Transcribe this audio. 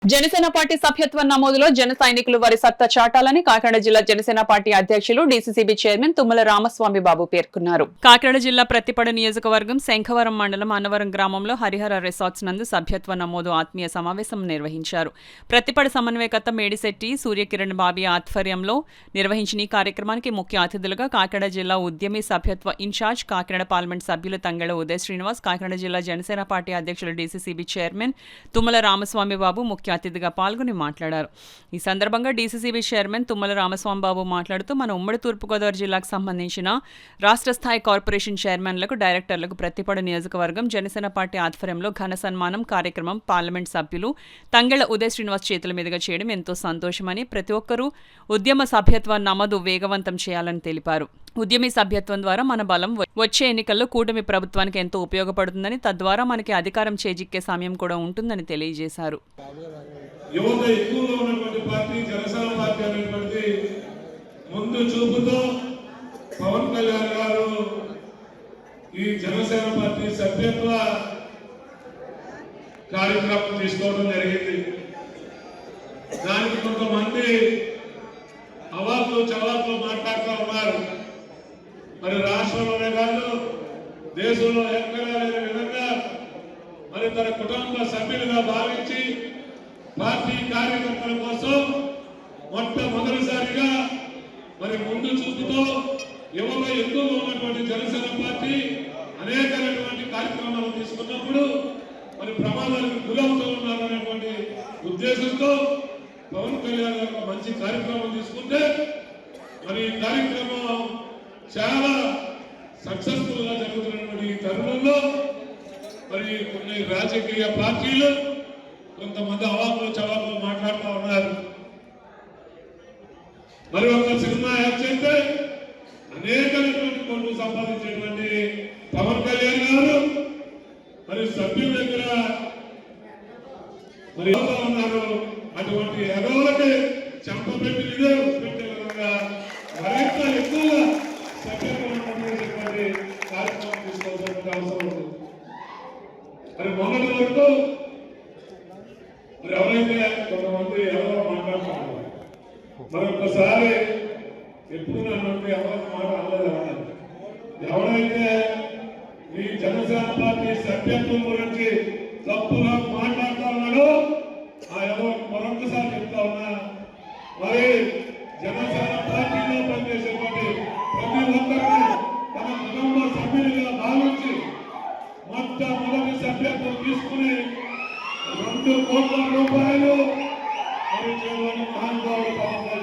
Janasena party సభ్యత్వ నమోదులో జన సైనికులు వారి సత్తా చాటాలని కాకినాడ జిల్లా జనసేన పార్టీ అధ్యక్షులు డీసీసీబీ చైర్మన్ తుమ్మల రామస్వామి బాబు పేర్కొన్నారు. కాకినాడ జిల్లా ప్రతిపడ నియోజకవర్గం శంఖవరం మండలం అన్నవరం గ్రామంలో హరిహర రిసార్ట్స్ నందు సభ్యత్వ నమోదు ఆత్మీయ సమావేశం నిర్వహించారు. ప్రతిపడ సమన్వయకర్త మేడిశెట్టి సూర్యకిరణ్ బాబీ ఆధ్వర్యంలో నిర్వహించిన ఈ కార్యక్రమానికి ముఖ్య అతిథులుగా కాకినాడ జిల్లా ఉద్యమి సభ్యత్వ ఇన్ఛార్జ్ కాకినాడ పార్లమెంట్ సభ్యులు తంగెళ్ల ఉదయ్ శ్రీనివాస్, కాకినాడ జిల్లా జనసేన పార్టీ అధ్యక్షులు డీసీసీబీ చైర్మన్ తుమ్మల రామస్వామి బాబు ముఖ్య అతిథిగా పాల్గొని మాట్లాడారు. ఈ సందర్భంగా డీసీసీబీ చైర్మన్ తుమ్మల రామస్వామి బాబు మాట్లాడుతూ మన ఉమ్మడి తూర్పుగోదావరి జిల్లాకు సంబంధించిన రాష్ట్ర స్థాయి కార్పొరేషన్ చైర్మన్లకు, డైరెక్టర్లకు ప్రతిపడ నియోజకవర్గం జనసేన పార్టీ ఆధ్వర్యంలో ఘన సన్మానం కార్యక్రమం పార్లమెంట్ సభ్యులు తంగెళ్ల ఉదయ్ శ్రీనివాస్ చేతుల మీదుగా చేయడం ఎంతో సంతోషమని, ప్రతి ఒక్కరూ ఉద్యమ సభ్యత్వ నమోదు వేగవంతం చేయాలని తెలిపారు. ఉద్యమి సభ్యత్వం ద్వారా మన బలం వచ్చే ఎన్నికల్లో కూటమి ప్రభుత్వానికి ఎంతో ఉపయోగపడుతుందని, తద్వారా మనకి అధికారం చేజిక్కే సమయం కూడా ఉంటుందని తెలియజేశారు. యువత ఎక్కువగా ఉన్నటువంటి పార్టీ జనసేన పార్టీ అనేటువంటి ముందు చూపుతో పవన్ కళ్యాణ్ గారు ఈ జనసేన పార్టీ సభ్యత్వ కార్యక్రమం తీసుకోవడం జరిగింది. దానికి కొంతమంది అవాకులు చవాకులు మాట్లాడుతూ ఉన్నారు. మరి రాష్ట్రంలోనే కాదు దేశంలో ఎక్కడా లేని విధంగా మరి తన కుటుంబ సభ్యులుగా భావించి పార్టీ కార్యకర్తల కోసం మొట్టమొదటిసారిగా మరి ముందు చూపుతో యువత ఎక్కువగా ఉన్నటువంటి జనసేన పార్టీ అనేకమైనటువంటి కార్యక్రమాలు తీసుకున్నప్పుడు మరి ప్రమాదాలకు గురవుతూ ఉన్నారు అనేటువంటి ఉద్దేశంతో పవన్ కళ్యాణ్ గారు మంచి కార్యక్రమం తీసుకుంటే మరి ఈ కార్యక్రమం చాలా సక్సెస్ఫుల్ గా జరుగుతున్నటువంటి ఈ తరుణంలో మరి కొన్ని రాజకీయ పార్టీలు కొంతమంది అవాకులు చవాకులు మాట్లాడుతూ ఉన్నారు. మరి ఒక సినిమా యాక్ట్ చేస్తే అనేకమైనటువంటి కోట్లు సంపాదించేటువంటి పవన్ కళ్యాణ్ గారు మరి సభ్యుల దగ్గర మరి ఉన్నారు. అటువంటి ఎగవులకి చెంపపెట్టి ఇదే పెట్టే విధంగా మరింత ఎక్కువగా సభ్యత్వం కార్యక్రమం తీసుకోవాల్సిన అవసరం ఉంది. మరి మొన్నటి వరకు మరి ఎవరైతే కొంతమంది ఎవరో మాట్లాడుతున్నారు, మరొకసారి ఎప్పుడు నన్ను ఎవరికి మాట అనలేదు. ఎవరైతే ఈ జనసేన పార్టీ సభ్యత్వం గురించి తప్పుగా మాట్లాడుతూ ఉన్నాడో ఆ ఎవరికి మరొకసారి చెప్తా ఉన్నా, మరి జనసేన పార్టీలో పనిచేసేటువంటి ప్రతి ఒక్కరిని తమ కుటుంబ సభ్యులుగా భావించి మొట్టమొదటి సభ్యత్వం తీసుకుని 2 కోట్ల రూపాయలు